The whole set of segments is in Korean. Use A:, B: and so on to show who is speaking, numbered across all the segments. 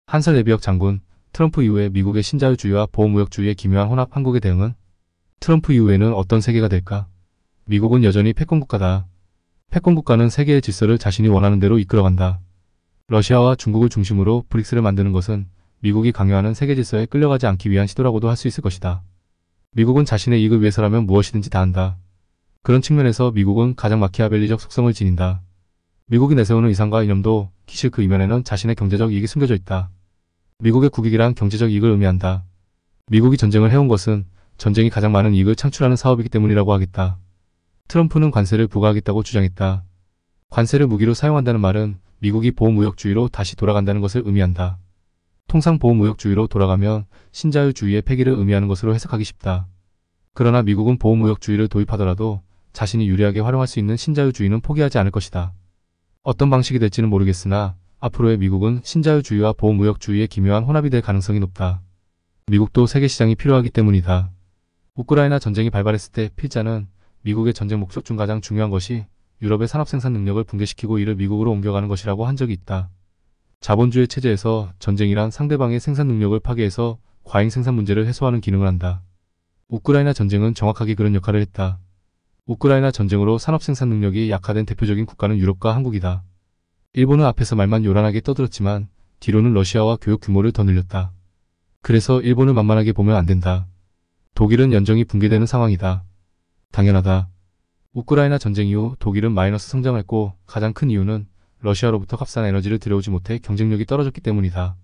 A: 한설 내비역 장군, 트럼프 이후에 미국의 신자유주의와 보호무역주의의 기묘한 혼합. 한국의 대응은? 트럼프 이후에는 어떤 세계가 될까? 미국은 여전히 패권국가다. 패권국가는 세계의 질서를 자신이 원하는 대로 이끌어간다. 러시아와 중국을 중심으로 브릭스를 만드는 것은 미국이 강요하는 세계 질서에 끌려가지 않기 위한 시도라고도 할 수 있을 것이다. 미국은 자신의 이익을 위해서라면 무엇이든지 다 한다. 그런 측면에서 미국은 가장 마키아벨리적 속성을 지닌다. 미국이 내세우는 이상과 이념도 기실 그 이면에는 자신의 경제적 이익이 숨겨져 있다. 미국의 국익이란 경제적 이익을 의미한다. 미국이 전쟁을 해온 것은 전쟁이 가장 많은 이익을 창출하는 사업이기 때문이라고 하겠다. 트럼프는 관세를 부과하겠다고 주장했다. 관세를 무기로 사용한다는 말은 미국이 보호무역주의로 다시 돌아간다는 것을 의미한다. 통상 보호무역주의로 돌아가면 신자유주의의 폐기를 의미하는 것으로 해석하기 쉽다. 그러나 미국은 보호무역주의를 도입하더라도 자신이 유리하게 활용할 수 있는 신자유주의는 포기하지 않을 것이다. 어떤 방식이 될지는 모르겠으나 앞으로의 미국은 신자유주의와 보호무역주의의 기묘한 혼합이 될 가능성이 높다. 미국도 세계시장이 필요하기 때문이다. 우크라이나 전쟁이 발발했을 때 필자는 미국의 전쟁 목적 중 가장 중요한 것이 유럽의 산업생산 능력을 붕괴시키고 이를 미국으로 옮겨가는 것이라고 한 적이 있다. 자본주의 체제에서 전쟁이란 상대방의 생산 능력을 파괴해서 과잉 생산 문제를 해소하는 기능을 한다. 우크라이나 전쟁은 정확하게 그런 역할을 했다. 우크라이나 전쟁으로 산업생산 능력이 약화된 대표적인 국가는 유럽과 한국이다. 일본은 앞에서 말만 요란하게 떠들었지만 뒤로는 러시아와 교역 규모를 더 늘렸다. 그래서 일본을 만만하게 보면 안 된다. 독일은 연정이 붕괴되는 상황이다. 당연하다. 우크라이나 전쟁 이후 독일은 마이너스 성장했고 가장 큰 이유는 러시아로부터 값싼 에너지를 들여오지 못해 경쟁력이 떨어졌기 때문이다.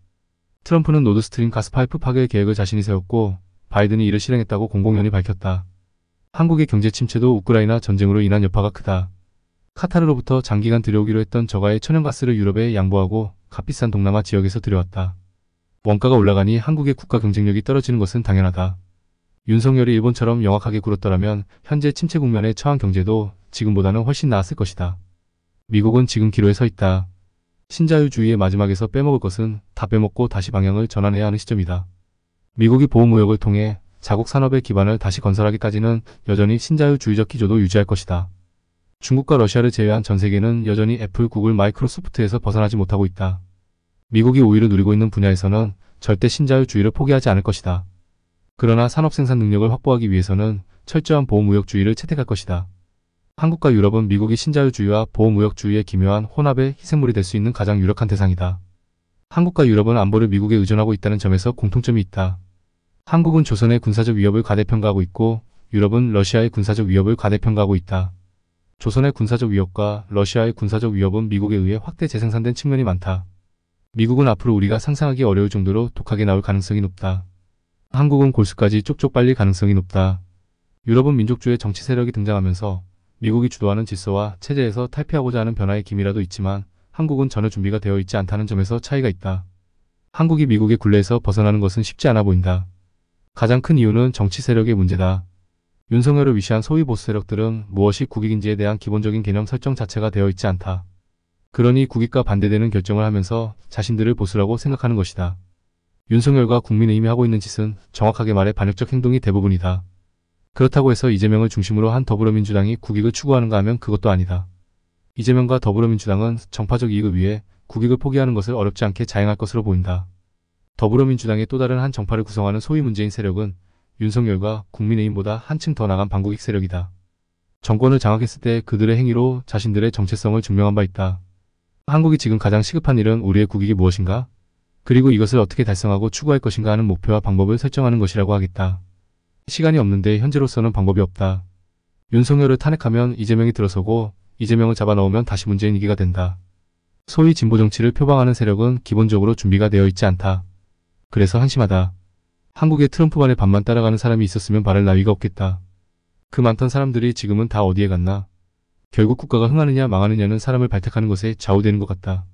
A: 트럼프는 노드스트림 가스파이프 파괴 계획을 자신이 세웠고 바이든이 이를 실행했다고 공공연히 밝혔다. 한국의 경제 침체도 우크라이나 전쟁으로 인한 여파가 크다. 카타르로부터 장기간 들여오기로 했던 저가의 천연가스를 유럽에 양보하고 값비싼 동남아 지역에서 들여왔다. 원가가 올라가니 한국의 국가 경쟁력이 떨어지는 것은 당연하다. 윤석열이 일본처럼 명확하게 굴었더라면 현재 침체 국면에 처한 경제도 지금보다는 훨씬 나았을 것이다. 미국은 지금 기로에 서 있다. 신자유주의의 마지막에서 빼먹을 것은 다 빼먹고 다시 방향을 전환해야 하는 시점이다. 미국이 보호무역을 통해 자국 산업의 기반을 다시 건설하기까지는 여전히 신자유주의적 기조도 유지할 것이다. 중국과 러시아를 제외한 전 세계는 여전히 애플, 구글, 마이크로소프트에서 벗어나지 못하고 있다. 미국이 우위를 누리고 있는 분야에서는 절대 신자유주의를 포기하지 않을 것이다. 그러나 산업 생산 능력을 확보하기 위해서는 철저한 보호무역주의를 채택할 것이다. 한국과 유럽은 미국이 신자유주의와 보호무역주의의 기묘한 혼합의 희생물이 될 수 있는 가장 유력한 대상이다. 한국과 유럽은 안보를 미국에 의존하고 있다는 점에서 공통점이 있다. 한국은 조선의 군사적 위협을 과대평가하고 있고 유럽은 러시아의 군사적 위협을 과대평가하고 있다. 조선의 군사적 위협과 러시아의 군사적 위협은 미국에 의해 확대 재생산된 측면이 많다. 미국은 앞으로 우리가 상상하기 어려울 정도로 독하게 나올 가능성이 높다. 한국은 골수까지 쪽쪽 빨릴 가능성이 높다. 유럽은 민족주의 정치 세력이 등장하면서 미국이 주도하는 질서와 체제에서 탈피하고자 하는 변화의 기미라도 있지만 한국은 전혀 준비가 되어 있지 않다는 점에서 차이가 있다. 한국이 미국의 굴레에서 벗어나는 것은 쉽지 않아 보인다. 가장 큰 이유는 정치 세력의 문제다. 윤석열을 위시한 소위 보수 세력들은 무엇이 국익인지에 대한 기본적인 개념 설정 자체가 되어 있지 않다. 그러니 국익과 반대되는 결정을 하면서 자신들을 보수라고 생각하는 것이다. 윤석열과 국민의힘이 하고 있는 짓은 정확하게 말해 반역적 행동이 대부분이다. 그렇다고 해서 이재명을 중심으로 한 더불어민주당이 국익을 추구하는가 하면 그것도 아니다. 이재명과 더불어민주당은 정파적 이익을 위해 국익을 포기하는 것을 어렵지 않게 자행할 것으로 보인다. 더불어민주당의 또 다른 한 정파를 구성하는 소위 문재인 세력은 윤석열과 국민의힘보다 한층 더 나간 반국익 세력이다. 정권을 장악했을 때 그들의 행위로 자신들의 정체성을 증명한 바 있다. 한국이 지금 가장 시급한 일은 우리의 국익이 무엇인가? 그리고 이것을 어떻게 달성하고 추구할 것인가 하는 목표와 방법을 설정하는 것이라고 하겠다. 시간이 없는데 현재로서는 방법이 없다. 윤석열을 탄핵하면 이재명이 들어서고 이재명을 잡아넣으면 다시 문재인이기가 된다. 소위 진보 정치를 표방하는 세력은 기본적으로 준비가 되어 있지 않다. 그래서 한심하다. 한국에 트럼프만의 반만 따라가는 사람이 있었으면 바랄 나위가 없겠다. 그 많던 사람들이 지금은 다 어디에 갔나? 결국 국가가 흥하느냐 망하느냐는 사람을 발탁하는 것에 좌우되는 것 같다.